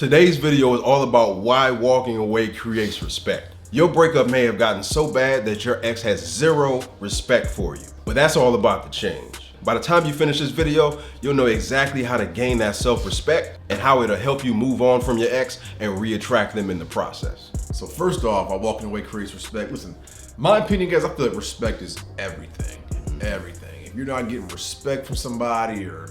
Today's video is all about why walking away creates respect. Your breakup may have gotten so bad that your ex has zero respect for you, but that's all about to change. By the time you finish this video, you'll know exactly how to gain that self-respect and how it'll help you move on from your ex and re-attract them in the process. So first off, why walking away creates respect. Listen, my opinion, guys, I feel like respect is everything. Everything. If you're not getting respect from somebody, or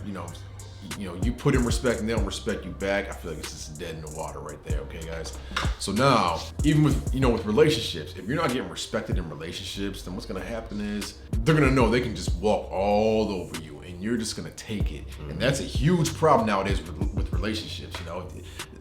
you put in respect and they don't respect you back, I feel like it's just dead in the water right there, okay, guys? So now, even with relationships, if you're not getting respected in relationships, then what's gonna happen is they're gonna know they can just walk all over you and you're just gonna take it. And that's a huge problem nowadays with relationships,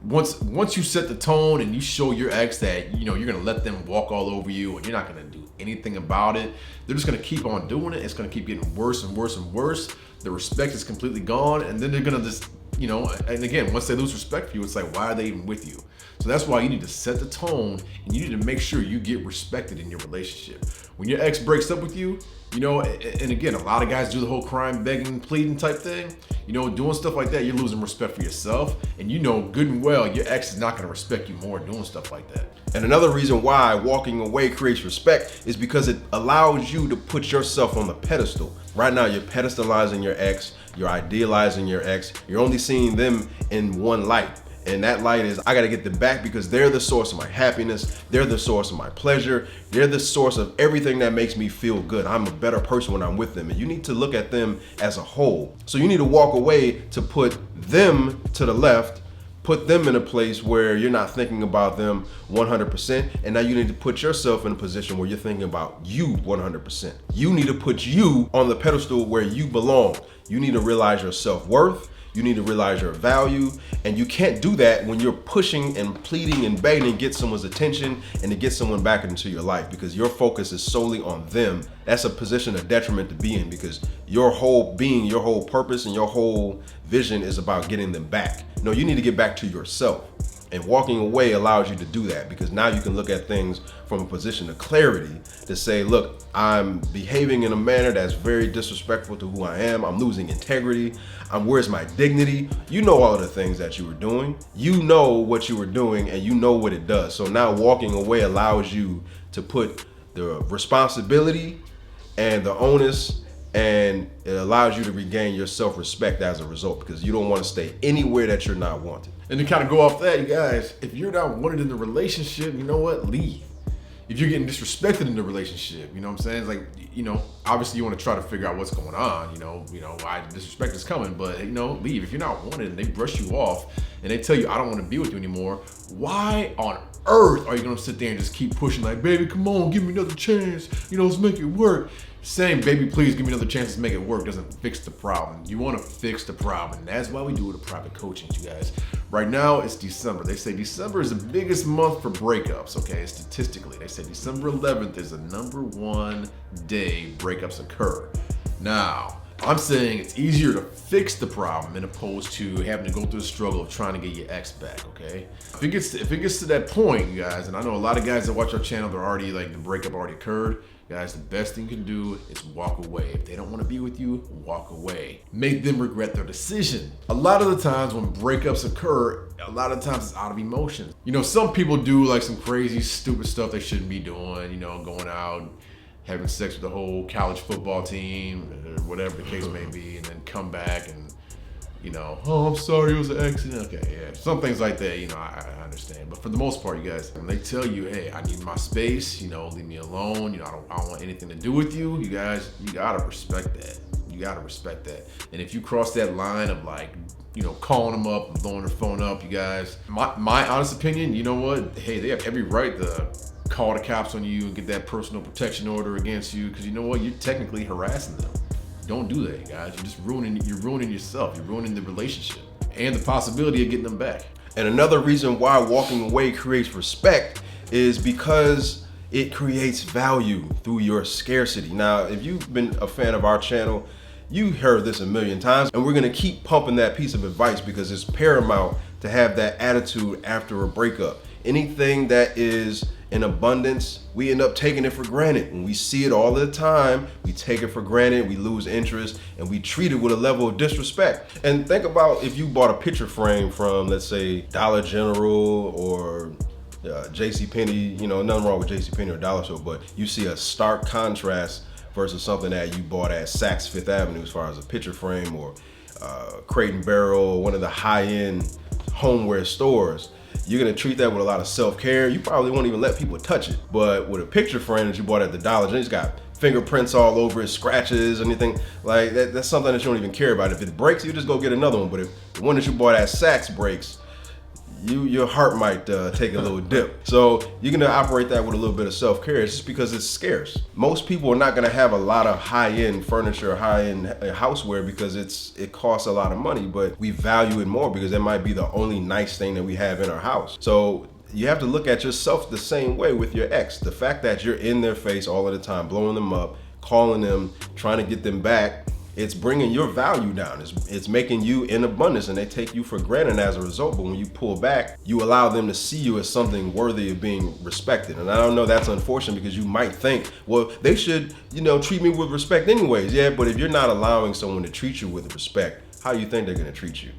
Once you set the tone and you show your ex that, you're gonna let them walk all over you and you're not gonna do anything about it, they're just gonna keep on doing it. It's gonna keep getting worse and worse and worse. The respect is completely gone, and then they're gonna just, and again, once they lose respect for you, it's like, why are they even with you? So that's why you need to set the tone, and you need to make sure you get respected in your relationship. When your ex breaks up with you, and again, a lot of guys do the whole crying, begging, pleading type thing. Doing stuff like that, you're losing respect for yourself, and good and well your ex is not gonna respect you more doing stuff like that. And another reason why walking away creates respect is because it allows you to put yourself on the pedestal. Right now, you're pedestalizing your ex, you're idealizing your ex, you're only seeing them in one light. And that light is, I gotta get them back because they're the source of my happiness, they're the source of my pleasure, they're the source of everything that makes me feel good. I'm a better person when I'm with them. And you need to look at them as a whole. So you need to walk away to put them to the left, put them in a place where you're not thinking about them 100%, and now you need to put yourself in a position where you're thinking about you 100%. You need to put you on the pedestal where you belong. You need to realize your self-worth. You need to realize your value, and you can't do that when you're pushing and pleading and begging to get someone's attention and to get someone back into your life, because your focus is solely on them. That's a position of detriment to be in, because your whole being, your whole purpose, and your whole vision is about getting them back. No, you need to get back to yourself. And walking away allows you to do that, because now you can look at things from a position of clarity to say, look, I'm behaving in a manner that's very disrespectful to who I am. I'm losing integrity. Where's my dignity? You know all of the things that you were doing. You know what you were doing, and you know what it does. So now walking away allows you to put the responsibility and the onus, and it allows you to regain your self-respect as a result, because you don't want to stay anywhere that you're not wanted. And to kind of go off that, you guys, if you're not wanted in the relationship, you know what? Leave. If you're getting disrespected in the relationship, you know what I'm saying? It's like, obviously you want to try to figure out what's going on, why the disrespect is coming, but leave. If you're not wanted and they brush you off and they tell you, I don't want to be with you anymore, why on earth are you going to sit there and just keep pushing like, baby, come on, give me another chance, let's make it work? Saying, baby, please give me another chance to make it work doesn't fix the problem. You want to fix the problem. And that's why we do it at private coaching, you guys. Right now, it's December. They say December is the biggest month for breakups, okay? Statistically, they say December 11th is the #1 day breakups occur. Now, I'm saying it's easier to fix the problem than opposed to having to go through the struggle of trying to get your ex back, okay? If it gets to that point, you guys, and I know a lot of guys that watch our channel, they're already like, the breakup already occurred. Guys, the best thing you can do is walk away. If they don't want to be with you, walk away. Make them regret their decision. A lot of the times when breakups occur, a lot of times it's out of emotion. Some people do like some crazy, stupid stuff they shouldn't be doing, going out, having sex with the whole college football team, or whatever the case may be, and then come back and, oh, I'm sorry, it was an accident. Okay, yeah, some things like that, I understand. But for the most part, you guys, when they tell you, hey, I need my space, leave me alone, I don't want anything to do with you, you guys, you gotta respect that. You gotta respect that. And if you cross that line of like, calling them up, blowing their phone up, you guys, my honest opinion, you know what? Hey, they have every right to call the cops on you and get that personal protection order against you, because you know what? You're technically harassing them. Don't do that, you guys. You're just ruining yourself. You're ruining the relationship and the possibility of getting them back. And another reason why walking away creates respect is because it creates value through your scarcity. Now, if you've been a fan of our channel, you heard this a million times, and we're gonna keep pumping that piece of advice because it's paramount to have that attitude after a breakup. Anything that is in abundance, we end up taking it for granted. When we see it all the time, we take it for granted, we lose interest, and we treat it with a level of disrespect. And think about if you bought a picture frame from, let's say, Dollar General or JCPenney, nothing wrong with JCPenney or Dollar Store, but you see a stark contrast versus something that you bought at Saks Fifth Avenue as far as a picture frame or Crate and Barrel or one of the high-end homeware stores. You're gonna treat that with a lot of self-care. You probably won't even let people touch it. But with a picture frame that you bought at the Dollar General, it's got fingerprints all over it, scratches, anything like that. That's something that you don't even care about. If it breaks, you just go get another one. But if the one that you bought at Saks breaks, your heart might take a little dip. So you're gonna operate that with a little bit of self-care. It's just because it's scarce. Most people are not gonna have a lot of high-end furniture, high-end houseware because it costs a lot of money, but we value it more because it might be the only nice thing that we have in our house. So you have to look at yourself the same way with your ex. The fact that you're in their face all of the time, blowing them up, calling them, trying to get them back, it's bringing your value down. It's making you in abundance, and they take you for granted as a result. But when you pull back, you allow them to see you as something worthy of being respected. And I don't know, that's unfortunate because you might think, well, they should, treat me with respect anyways. Yeah, but if you're not allowing someone to treat you with respect, how do you think they're gonna treat you?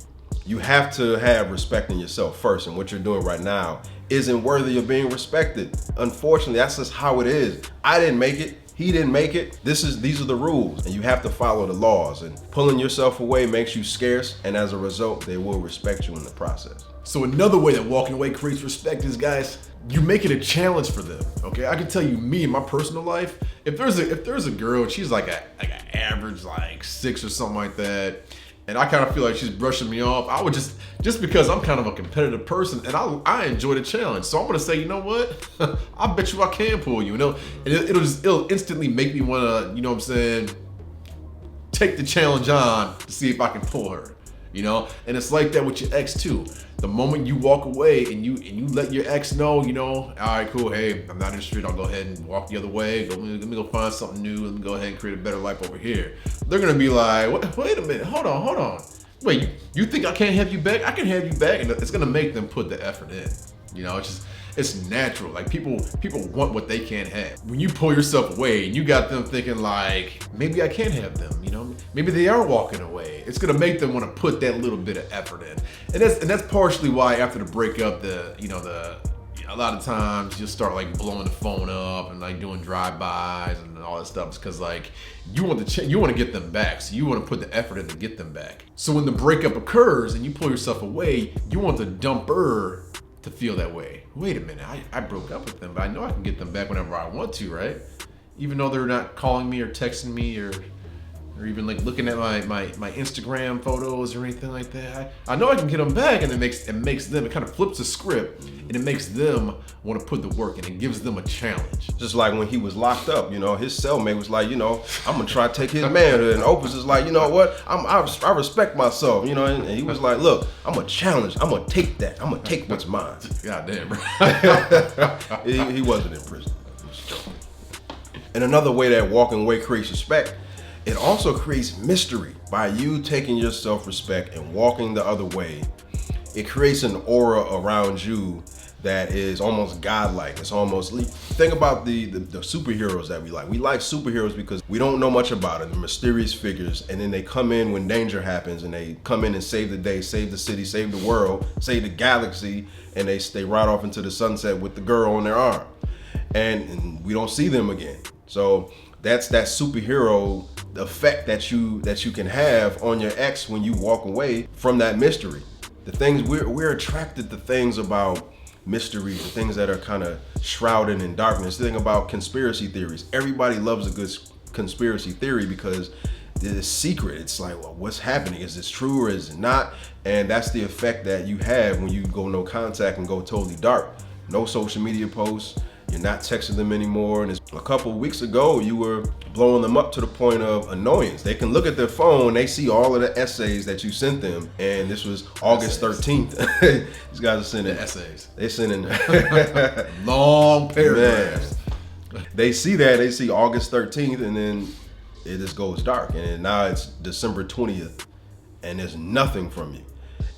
You have to have respect in yourself first, and what you're doing right now isn't worthy of being respected. Unfortunately, that's just how it is. I didn't make it. He didn't make it. These are the rules, and you have to follow the laws. And pulling yourself away makes you scarce, and as a result, they will respect you in the process. So another way that walking away creates respect is, guys, you make it a challenge for them. Okay, I can tell you, me in my personal life, if there's a girl, she's like an average 6 or something like that, and I kind of feel like she's brushing me off, I would just because I'm kind of a competitive person and I enjoy the challenge. So I'm gonna say, you know what? I bet you I can pull you, and it'll instantly make me wanna, take the challenge on to see if I can pull her. And it's like that with your ex too. The moment you walk away and you let your ex know, all right, cool, hey, I'm not interested, I'll go ahead and walk the other way. Let me go find something new. Let me go ahead and create a better life over here. They're gonna be like, wait a minute, hold on. Wait, you think I can't have you back? I can have you back, and it's gonna make them put the effort in. It's natural. Like people want what they can't have. When you pull yourself away and you got them thinking like, maybe I can have them, maybe they are walking away. It's gonna make them want to put that little bit of effort in. And that's partially why after the breakup, a lot of times you'll start blowing the phone up and doing drive-bys and all that stuff. It's because you want to get them back, so you want to put the effort in to get them back. So when the breakup occurs and you pull yourself away, you want the dumper to feel that way. Wait a minute, I broke up with them, but I know I can get them back whenever I want to, right? Even though they're not calling me or texting me or even looking at my Instagram photos or anything like that. I know I can get them back, and it makes them, it kind of flips the script, and it makes them want to put the work in. It gives them a challenge. Just like when he was locked up, his cellmate was like, I'm gonna try to take his manhood, and Opus is like, you know what, I respect myself, and he was like, look, I'm gonna challenge, I'm gonna take that, I'm gonna take what's mine. God damn, bro. He wasn't in prison. He was joking. And another way that walking away creates respect, it also creates mystery. By you taking your self-respect and walking the other way, it creates an aura around you that is almost godlike. It's almost, think about the superheroes that we like. We like superheroes because we don't know much about them. They're mysterious figures, and then they come in when danger happens, and they come in and save the day, save the city, save the world, save the galaxy, and they stay right off into the sunset with the girl on their arm. And we don't see them again. So that's that superhero effect that you can have on your ex when you walk away from that mystery. The things we're attracted to things about mystery, the things that are kind of shrouded in darkness. Think about conspiracy theories. Everybody loves a good conspiracy theory because it's secret. It's like, well, what's happening? Is this true or is it not? And that's the effect that you have when you go no contact and go totally dark. No social media posts. You're not texting them anymore. And a couple of weeks ago, you were blowing them up to the point of annoyance. They can look at their phone, they see all of the essays that you sent them. And this was August 13th. These guys are sending essays. They're sending long paragraphs. Man. They see that, they see August 13th, and then it just goes dark. And now it's December 20th, and there's nothing from you.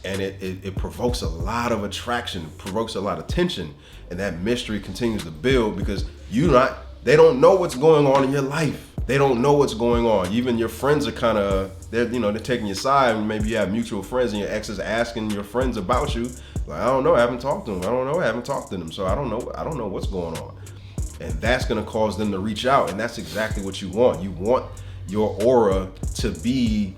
And it provokes a lot of attraction, provokes a lot of tension, and that mystery continues to build because they don't know what's going on in your life. They don't know what's going on. Even your friends are kind of, they're taking your side, and maybe you have mutual friends and your ex is asking your friends about you. Like, I don't know, I haven't talked to them. I don't know, I haven't talked to them. So I don't know what's going on. And that's gonna cause them to reach out, and that's exactly what you want. You want your aura to be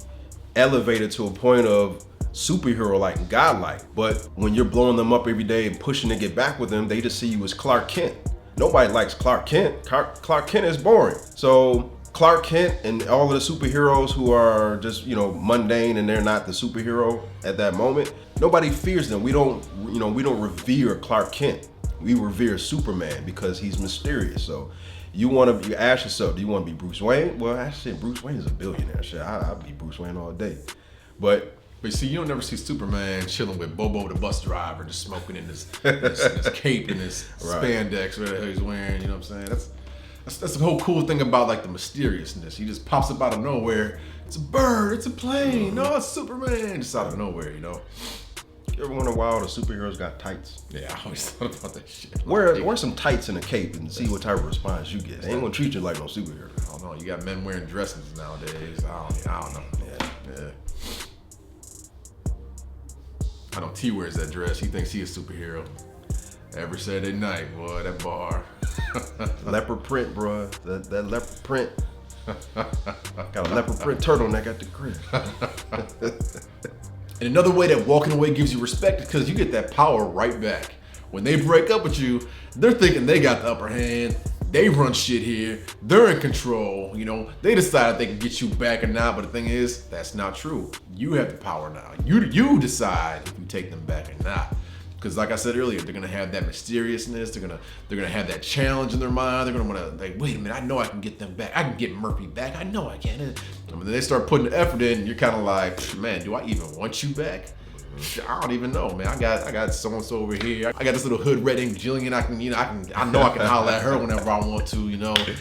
elevated to a point of superhero-like and godlike. But when you're blowing them up every day and pushing to get back with them, they just see you as Clark Kent. Nobody likes Clark Kent. Clark Kent is boring. So Clark Kent and all of the superheroes who are just, mundane and they're not the superhero at that moment, nobody fears them. We don't revere Clark Kent. We revere Superman because he's mysterious. So you ask yourself, do you want to be Bruce Wayne? Well, actually, Bruce Wayne is a billionaire. Shit, I'd be Bruce Wayne all day. But see, you don't never see Superman chilling with Bobo the bus driver, just smoking in his cape and his spandex, whatever the hell he's wearing. You know what I'm saying? That's the whole cool thing about like the mysteriousness. He just pops up out of nowhere. It's a bird. It's a plane. No, it's Superman. Just out of nowhere. You ever wonder why all the superheroes got tights? Yeah, I always thought about that shit. Wear some tights and a cape and see what type of response you get. They ain't gonna treat you like no superhero. I don't know. You got men wearing dresses nowadays. I don't know. Yeah. I know T wears that dress. He thinks he's a superhero. Every Saturday night, boy, that bar. Leopard print, bro. That leopard print. Got a leopard print turtleneck at the crib. And another way that walking away gives you respect is because you get that power right back. When they break up with you, they're thinking they got the upper hand. They run shit here. They're in control. They decide if they can get you back or not. But the thing is, that's not true. You have the power now. You decide if you take them back or not. Because like I said earlier, they're gonna have that mysteriousness. They're gonna have that challenge in their mind. They're gonna wanna like, wait a minute, I know I can get them back. I can get Murphy back. I know I can. And when they start putting the effort in, you're kind of like, man, do I even want you back? I don't even know, man. I got so and so over here. I got this little hood redhead Jillian. I know I can holler at her whenever I want to.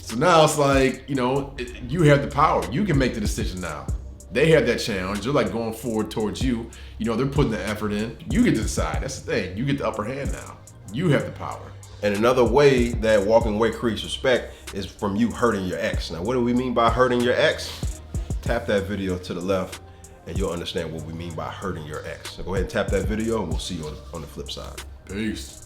So now it's like, you have the power. You can make the decision now. They have that challenge. They're like going forward towards you. They're putting the effort in. You get to decide. That's the thing. You get the upper hand now. You have the power. And another way that walking away creates respect is from you hurting your ex. Now, what do we mean by hurting your ex? Tap that video to the left and you'll understand what we mean by hurting your ex. So go ahead and tap that video and we'll see you on the flip side. Peace.